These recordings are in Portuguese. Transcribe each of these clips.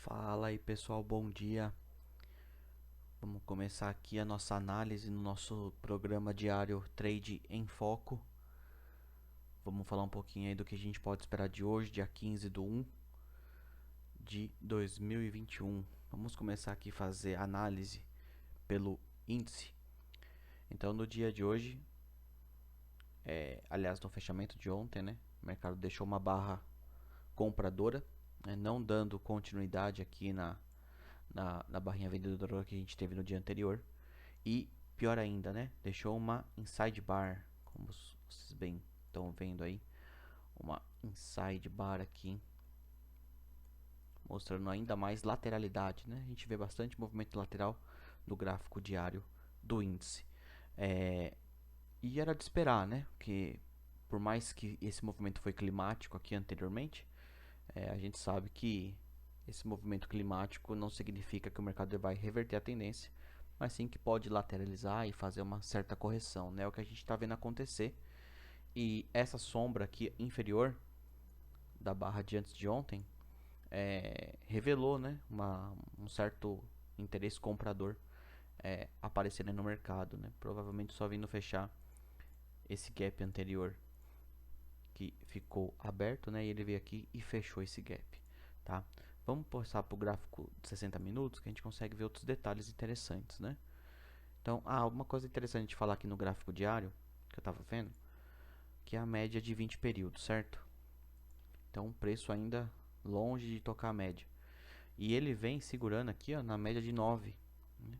Fala aí pessoal, bom dia. Vamos começar aqui a nossa análise no nosso programa diário Trade em Foco. Vamos falar um pouquinho aí do que a gente pode esperar de hoje, dia 15/1 de 2021. Vamos começar aqui a fazer análise pelo índice. Então no dia de hoje, aliás no fechamento de ontem, né, o mercado deixou uma barra compradora, né, não dando continuidade aqui na barrinha vendedora que a gente teve no dia anterior. E pior ainda, né? Deixou uma inside bar, como vocês bem estão vendo aí, uma inside bar aqui, mostrando ainda mais lateralidade, né? A gente vê bastante movimento lateral no gráfico diário do índice. E era de esperar, né? Que por mais que esse movimento foi climático aqui anteriormente, a gente sabe que esse movimento climático não significa que o mercado vai reverter a tendência, mas sim que pode lateralizar e fazer uma certa correção, né? É o que a gente está vendo acontecer. E essa sombra aqui inferior da barra de antes de ontem revelou, né, um certo interesse comprador aparecendo no mercado, né? Provavelmente só vindo fechar esse gap anterior que ficou aberto, né? E ele veio aqui e fechou esse gap, tá? Vamos passar para o gráfico de 60 minutos que a gente consegue ver outros detalhes interessantes, né? Então, uma coisa interessante de falar aqui no gráfico diário que eu estava vendo, que é a média de 20 períodos, certo? Então, um preço ainda longe de tocar a média. E ele vem segurando aqui, ó, na média de 9, né?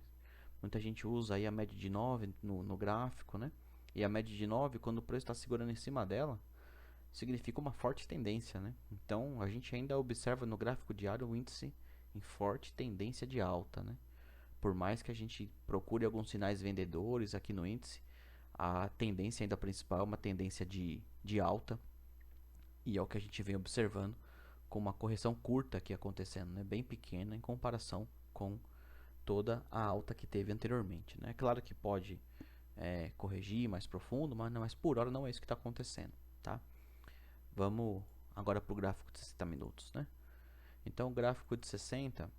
Muita gente usa aí a média de 9 no gráfico, né? E a média de 9, quando o preço está segurando em cima dela, significa uma forte tendência, né? Então, a gente ainda observa no gráfico diário o índice em forte tendência de alta, né? Por mais que a gente procure alguns sinais vendedores aqui no índice, a tendência ainda principal é uma tendência de alta. E é o que a gente vem observando com uma correção curta aqui acontecendo, né? Bem pequena em comparação com toda a alta que teve anteriormente, né? Claro que pode corrigir mais profundo, mas por hora não é isso que está acontecendo, tá? Vamos agora para o gráfico de 60 minutos, né? Então o gráfico de 60,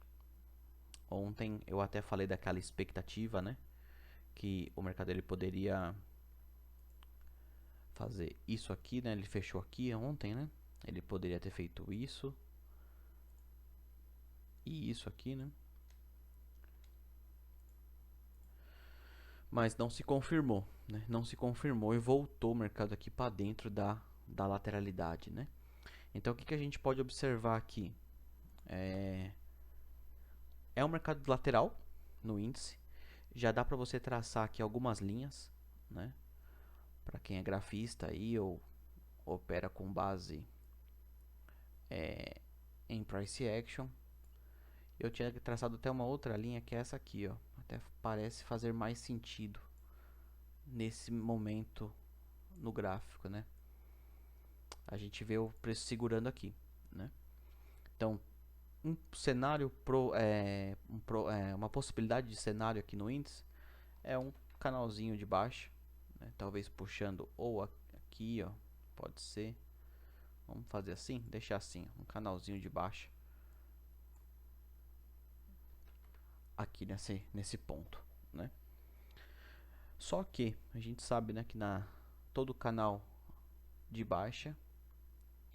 ontem eu até falei daquela expectativa, né? Que o mercado ele poderia fazer isso aqui, né? Ele fechou aqui ontem, né? Ele poderia ter feito isso e isso aqui, né? Mas não se confirmou, né? Não se confirmou e voltou o mercado aqui para dentro da lateralidade, né? Então o que a gente pode observar aqui? É um mercado lateral no índice. Já dá para você traçar aqui algumas linhas, né? Para quem é grafista aí ou opera com base em price action. Eu tinha traçado até uma outra linha que é essa aqui, ó. Até parece fazer mais sentido nesse momento no gráfico, né? A gente vê o preço segurando aqui, né? Então, um cenário uma possibilidade de cenário aqui no índice é um canalzinho de baixa, né? Talvez puxando ou aqui, ó, pode ser. Vamos fazer assim, deixar assim, um canalzinho de baixa aqui nesse ponto, né? Só que a gente sabe, né, que todo canal de baixa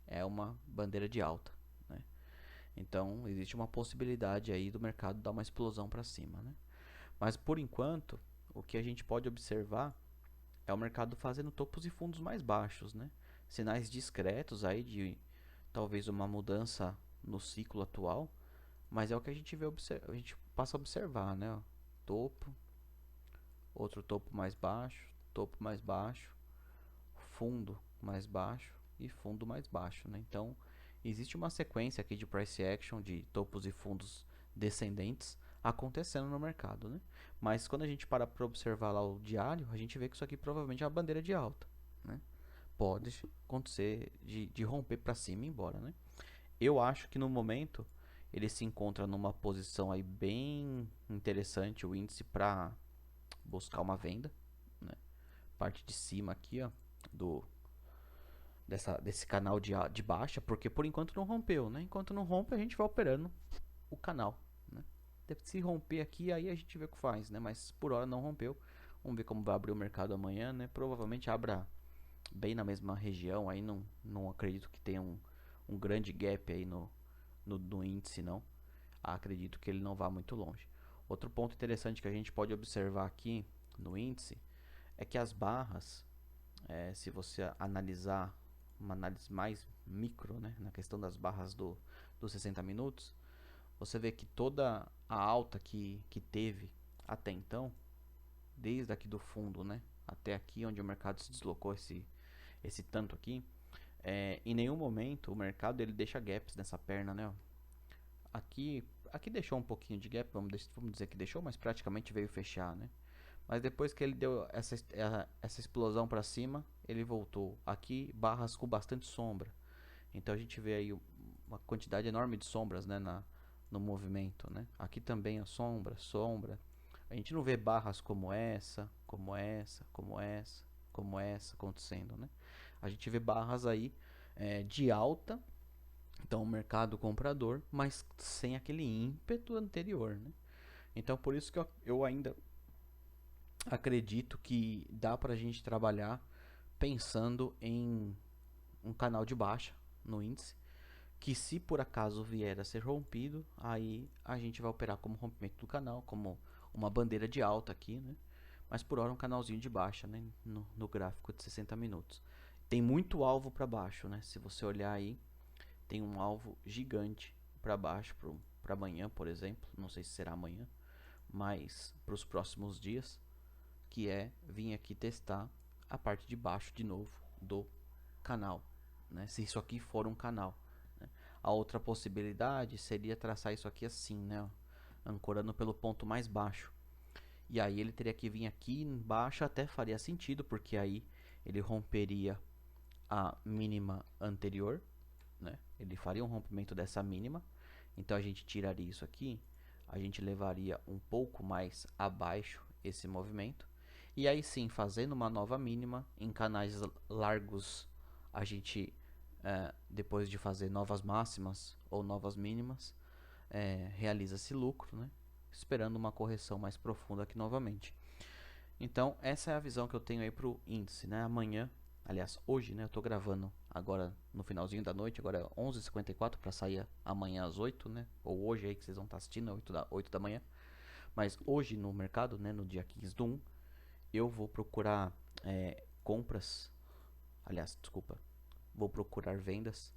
é uma bandeira de alta, né? Então existe uma possibilidade aí do mercado dar uma explosão para cima, né? Mas por enquanto, o que a gente pode observar é o mercado fazendo topos e fundos mais baixos, né? Sinais discretos aí de talvez uma mudança no ciclo atual, mas é o que a gente vê, a gente passa a observar, né? Topo, outro topo mais baixo, fundo mais baixo e fundo mais baixo, né? Então, existe uma sequência aqui de price action de topos e fundos descendentes acontecendo no mercado, né? Mas quando a gente para observar lá o diário, a gente vê que isso aqui provavelmente é uma bandeira de alta, né? Pode acontecer de romper para cima e ir embora, né? Eu acho que no momento ele se encontra numa posição aí bem interessante, o índice para buscar uma venda, né? Parte de cima aqui, ó, desse canal de baixa, porque por enquanto não rompeu, né? Enquanto não rompe, a gente vai operando o canal, né? Se romper aqui, aí a gente vê o que faz, né? Mas por hora não rompeu. Vamos ver como vai abrir o mercado amanhã, né? Provavelmente abra bem na mesma região. Aí não acredito que tenha um grande gap aí no índice, não. Acredito que ele não vá muito longe. Outro ponto interessante que a gente pode observar aqui no índice é que as barras, se você analisar uma análise mais micro, né, na questão das barras dos 60 minutos, você vê que toda a alta que teve até então, desde aqui do fundo, né, até aqui onde o mercado se deslocou esse tanto aqui, em nenhum momento o mercado ele deixa gaps nessa perna, né? Aqui deixou um pouquinho de gap, vamos dizer que deixou, mas praticamente veio fechar, né? Mas depois que ele deu essa explosão para cima, ele voltou. Aqui barras com bastante sombra. Então a gente vê aí uma quantidade enorme de sombras, né, no movimento, né? Aqui também a sombra, sombra. A gente não vê barras como essa, como essa, como essa, como essa acontecendo, né? A gente vê barras aí de alta, então o mercado comprador, mas sem aquele ímpeto anterior, né? Então por isso que eu ainda acredito que dá para a gente trabalhar pensando em um canal de baixa no índice, que se por acaso vier a ser rompido, aí a gente vai operar como rompimento do canal, como uma bandeira de alta aqui, né? Mas por hora um canalzinho de baixa, né? No gráfico de 60 minutos. Tem muito alvo para baixo, né? Se você olhar aí, tem um alvo gigante para baixo, para amanhã, por exemplo. Não sei se será amanhã, mas para os próximos dias, que é vir aqui testar a parte de baixo de novo do canal, né? Se isso aqui for um canal, né? A outra possibilidade seria traçar isso aqui assim, né? Ancorando pelo ponto mais baixo. E aí ele teria que vir aqui embaixo, até faria sentido, porque aí ele romperia a mínima anterior, né? Ele faria um rompimento dessa mínima. Então a gente tiraria isso aqui, a gente levaria um pouco mais abaixo esse movimento. E aí sim, fazendo uma nova mínima em canais largos, a gente depois de fazer novas máximas ou novas mínimas, realiza esse lucro, né? Esperando uma correção mais profunda aqui novamente. Então essa é a visão que eu tenho aí para o índice, né? Amanhã, aliás hoje, né? Eu estou gravando agora no finalzinho da noite, agora é 11h54 para sair amanhã às 8, né? Ou hoje aí que vocês vão estar assistindo, 8 da manhã. Mas hoje no mercado, né? No dia 15 do 1, eu vou procurar compras, aliás, desculpa, vou procurar vendas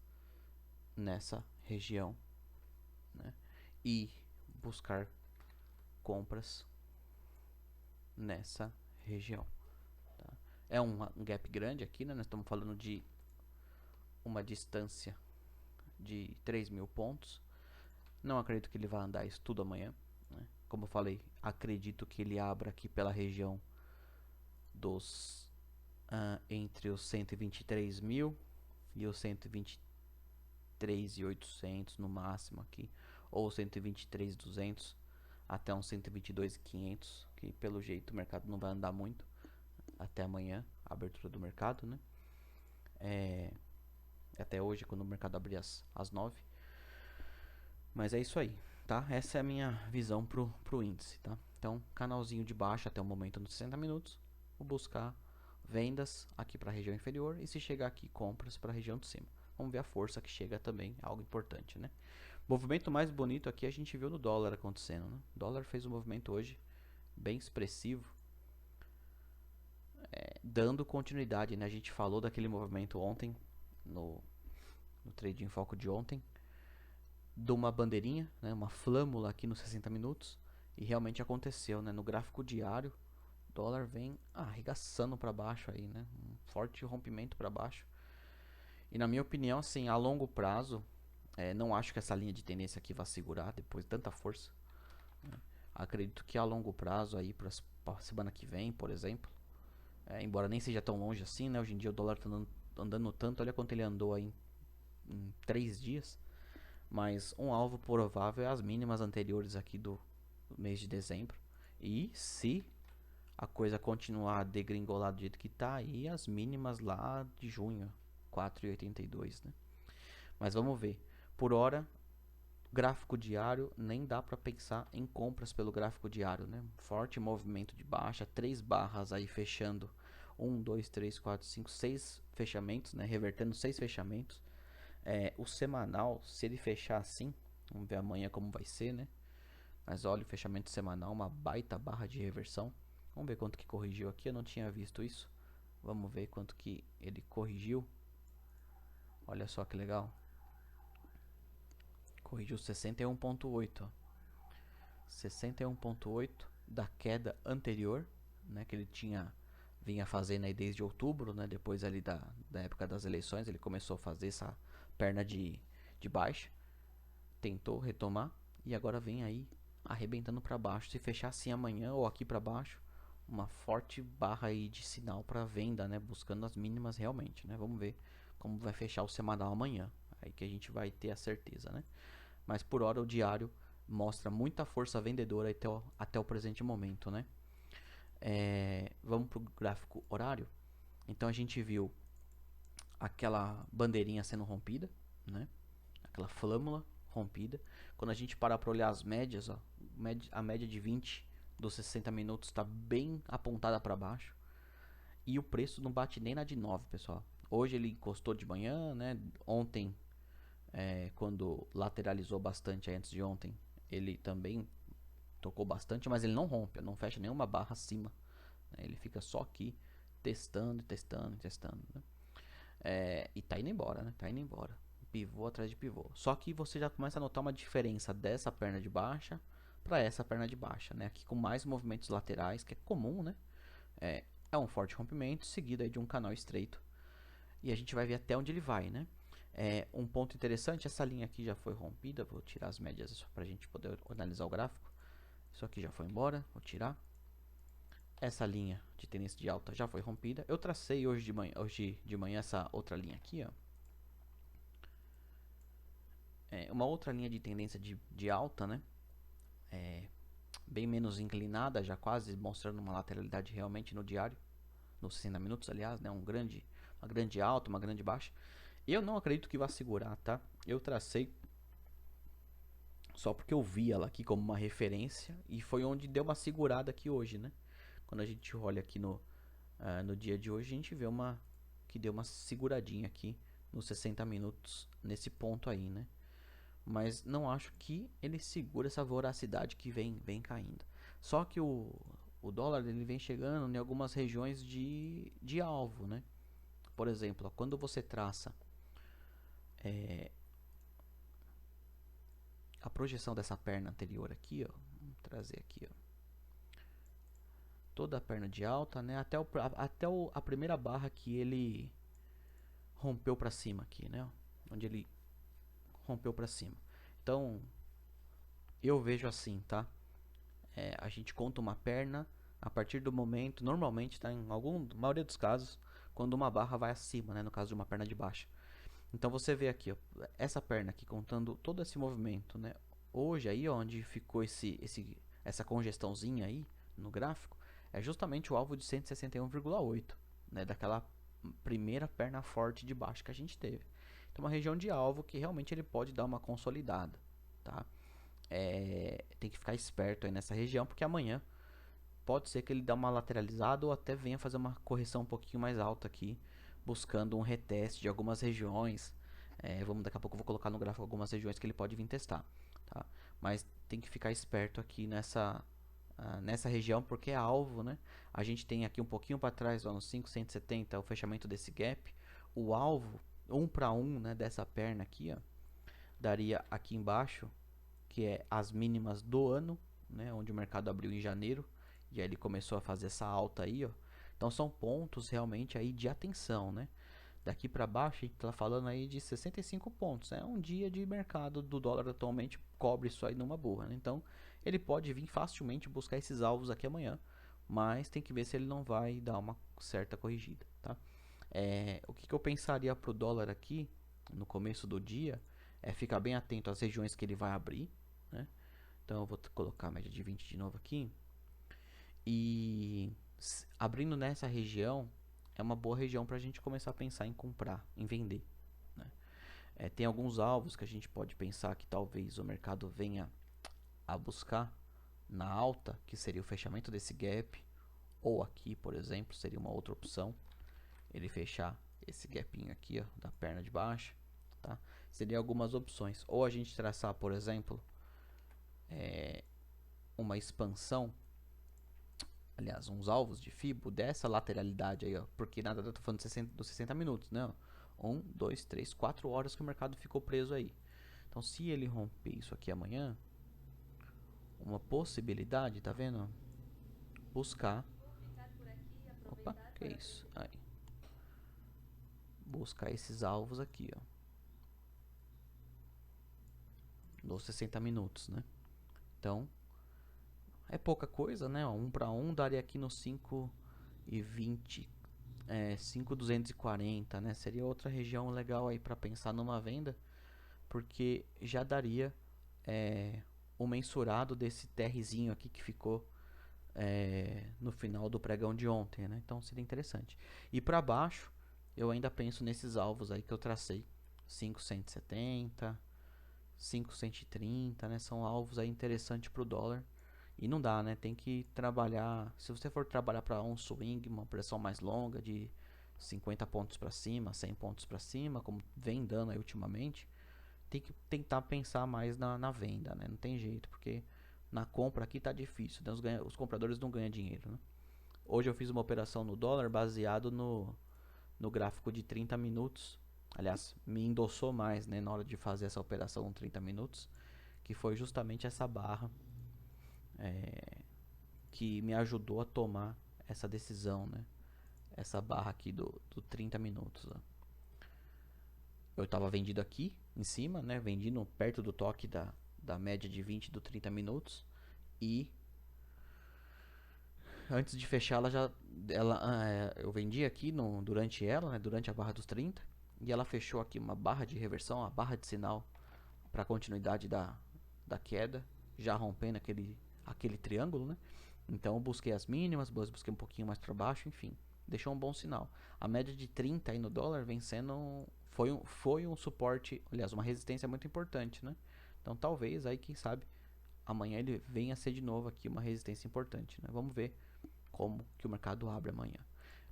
nessa região, né? E buscar compras nessa região. Tá? É um gap grande aqui, né? Nós estamos falando de uma distância de 3.000 pontos. Não acredito que ele vá andar isso tudo amanhã, né? Como eu falei, acredito que ele abra aqui pela região dos entre os 123 mil e os 123.800 no máximo aqui, ou 123.200 até uns 122.500, que pelo jeito o mercado não vai andar muito até amanhã, a abertura do mercado, né? Até hoje, quando o mercado abrir às 9. Mas é isso aí, tá? Essa é a minha visão pro índice, tá? Então, canalzinho de baixo até o momento nos 60 minutos. Vou buscar vendas aqui para a região inferior e se chegar aqui, compras para a região de cima. Vamos ver a força que chega também, algo importante, né? O movimento mais bonito aqui a gente viu no dólar acontecendo, né? O dólar fez um movimento hoje bem expressivo, dando continuidade, né? A gente falou daquele movimento ontem, no Trade em Foco de ontem, de uma bandeirinha, né? Uma flâmula aqui nos 60 minutos, e realmente aconteceu, né? No gráfico diário, o dólar vem arregaçando para baixo aí, né? Um forte rompimento para baixo. E na minha opinião, assim, a longo prazo, não acho que essa linha de tendência aqui vai segurar depois de tanta força, né? Acredito que a longo prazo aí para a semana que vem, por exemplo, embora nem seja tão longe assim, né? Hoje em dia o dólar está andando tanto, olha quanto ele andou aí em 3 dias. Mas um alvo provável é as mínimas anteriores aqui do mês de dezembro. E se a coisa continuar degringolada do jeito que está, aí as mínimas lá de junho, 4,82, né? Mas vamos ver. Por hora, gráfico diário, nem dá para pensar em compras pelo gráfico diário, né? Forte movimento de baixa, 3 barras aí fechando, 1, 2, 3, 4, 5, 6 fechamentos, né? Revertendo 6 fechamentos. O semanal, se ele fechar assim, vamos ver amanhã como vai ser, né? Mas olha o fechamento semanal, uma baita barra de reversão. Vamos ver quanto que corrigiu aqui, eu não tinha visto isso. Vamos ver quanto que ele corrigiu. Olha só que legal. Corrigiu 61,8. 61,8 da queda anterior, né, que ele vinha fazendo aí desde outubro, né, depois ali da época das eleições, ele começou a fazer essa perna de baixa, tentou retomar e agora vem aí arrebentando para baixo. Se fechar assim amanhã ou aqui para baixo, uma forte barra aí de sinal para venda, né, buscando as mínimas realmente, né? Vamos ver como vai fechar o semanal amanhã, aí que a gente vai ter a certeza, né? Mas por hora o diário mostra muita força vendedora até o presente momento, né? Vamos para o gráfico horário. Então a gente viu aquela bandeirinha sendo rompida, né? Aquela flâmula rompida. Quando a gente parar para olhar as médias, ó, a média de 20 dos 60 minutos está bem apontada para baixo. E o preço não bate nem na de 9, pessoal. Hoje ele encostou de manhã, né? Ontem, quando lateralizou bastante antes de ontem, ele também tocou bastante, mas ele não rompe, não fecha nenhuma barra acima, né? Ele fica só aqui testando, testando, testando, né? E tá indo embora, né? Tá indo embora. Pivô atrás de pivô. Só que você já começa a notar uma diferença dessa perna de baixa para essa perna de baixa, né? Aqui com mais movimentos laterais, que é comum, né? É um forte rompimento seguido aí de um canal estreito. E a gente vai ver até onde ele vai, né? Um ponto interessante, essa linha aqui já foi rompida. Vou tirar as médias só para a gente poder analisar o gráfico. Isso aqui já foi embora, vou tirar. Essa linha de tendência de alta já foi rompida. Eu tracei hoje de manhã essa outra linha aqui, ó. Uma outra linha de tendência de alta, né? Bem menos inclinada, já quase mostrando uma lateralidade realmente no diário, nos 60 minutos, aliás, né? Uma grande alta, uma grande baixa. Eu não acredito que vá segurar, tá? Eu tracei só porque eu vi ela aqui como uma referência e foi onde deu uma segurada aqui hoje, né? Quando a gente olha aqui no dia de hoje, a gente vê que deu uma seguradinha aqui nos 60 minutos nesse ponto aí, né? Mas não acho que ele segura essa voracidade que vem caindo. Só que o dólar ele vem chegando em algumas regiões de alvo, né? Por exemplo, ó, quando você traça a projeção dessa perna anterior aqui, ó, vamos trazer aqui, ó, toda a perna de alta, né? Até a primeira barra que ele rompeu para cima aqui, né? Onde ele rompeu para cima. Então, eu vejo assim, tá? A gente conta uma perna a partir do momento, normalmente, tá? Na maioria dos casos, quando uma barra vai acima, né? No caso de uma perna de baixa. Então você vê aqui, ó, essa perna aqui contando todo esse movimento, né? Hoje aí, onde ficou essa congestãozinha aí no gráfico, é justamente o alvo de 161,8, né? Daquela primeira perna forte de baixo que a gente teve. Então uma região de alvo que realmente ele pode dar uma consolidada, tá? Tem que ficar esperto aí nessa região, porque amanhã pode ser que ele dê uma lateralizada ou até venha fazer uma correção um pouquinho mais alta aqui, buscando um reteste de algumas regiões. Daqui a pouco eu vou colocar no gráfico algumas regiões que ele pode vir testar, tá? Mas tem que ficar esperto aqui nessa região, porque é alvo, né? A gente tem aqui um pouquinho para trás, ó, no 570, o fechamento desse gap. O alvo, 1 para 1, né, dessa perna aqui, ó, daria aqui embaixo, que é as mínimas do ano, né, onde o mercado abriu em janeiro, e aí ele começou a fazer essa alta aí, ó. Então são pontos realmente aí de atenção, né? Daqui para baixo a gente está falando aí de 65 pontos, é um dia de mercado do dólar atualmente cobre isso aí numa boa, né? Então ele pode vir facilmente buscar esses alvos aqui amanhã, mas tem que ver se ele não vai dar uma certa corrigida, tá? O que eu pensaria para o dólar aqui no começo do dia é ficar bem atento às regiões que ele vai abrir, né? Então eu vou colocar a média de 20 de novo aqui. E abrindo nessa região é uma boa região para a gente começar a pensar em comprar, em vender, né? Tem alguns alvos que a gente pode pensar que talvez o mercado venha a buscar na alta, que seria o fechamento desse gap, ou aqui, por exemplo, seria uma outra opção, ele fechar esse gapinho aqui, ó, da perna de baixo, tá? Seria algumas opções, ou a gente traçar, por exemplo, uma expansão, aliás, uns alvos de Fibo dessa lateralidade aí, ó, porque nada, eu tô falando dos 60 minutos, né? 1, 2, 3, 4 horas que o mercado ficou preso aí. Então, se ele romper isso aqui amanhã, uma possibilidade, tá vendo? Buscar. Opa, que é isso? Aí. Buscar esses alvos aqui, ó. Nos 60 minutos, né? Então, é pouca coisa, né? 1 para 1 daria aqui no 5,20, 5,240, né? Seria outra região legal aí para pensar numa venda, porque já daria o mensurado desse TRzinho aqui que ficou no final do pregão de ontem, né? Então seria interessante. E para baixo, eu ainda penso nesses alvos aí que eu tracei, 5,170, 5,130, né? São alvos aí interessantes para o dólar. E não dá, né? Tem que trabalhar. Se você for trabalhar para um swing, uma pressão mais longa de 50 pontos para cima, 100 pontos para cima, como vem dando aí ultimamente, tem que tentar pensar mais na venda, né? Não tem jeito, porque na compra aqui tá difícil, né? Os compradores não ganham dinheiro, né? Hoje eu fiz uma operação no dólar baseado no gráfico de 30 minutos. Aliás, me endossou mais, né, na hora de fazer essa operação em 30 minutos, que foi justamente essa barra que me ajudou a tomar essa decisão, né? Essa barra aqui do 30 minutos. Ó. Eu estava vendido aqui em cima, né? Vendido perto do toque da média de 20 do 30 minutos. E antes de fechar, eu vendi aqui durante ela, né? Durante a barra dos 30. E ela fechou aqui uma barra de reversão, uma barra de sinal para continuidade da queda, já rompendo aquele triângulo, né? Então eu busquei as mínimas, busquei um pouquinho mais para baixo, enfim, deixou um bom sinal. A média de 30 aí no dólar vem sendo foi um suporte, aliás, uma resistência muito importante, né? Então talvez aí, quem sabe, amanhã ele venha a ser de novo aqui uma resistência importante, né? Vamos ver como que o mercado abre amanhã.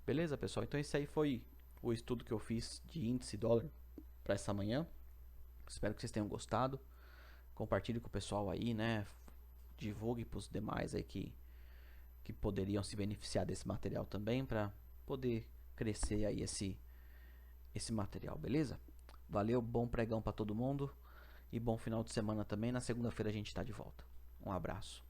Beleza, pessoal? Então esse aí foi o estudo que eu fiz de índice dólar para essa manhã. Espero que vocês tenham gostado. Compartilhe com o pessoal aí, né? Divulgue para os demais aí que poderiam se beneficiar desse material também, para poder crescer aí esse material, beleza? Valeu, bom pregão para todo mundo e bom final de semana também. Na segunda-feira a gente está de volta. Um abraço.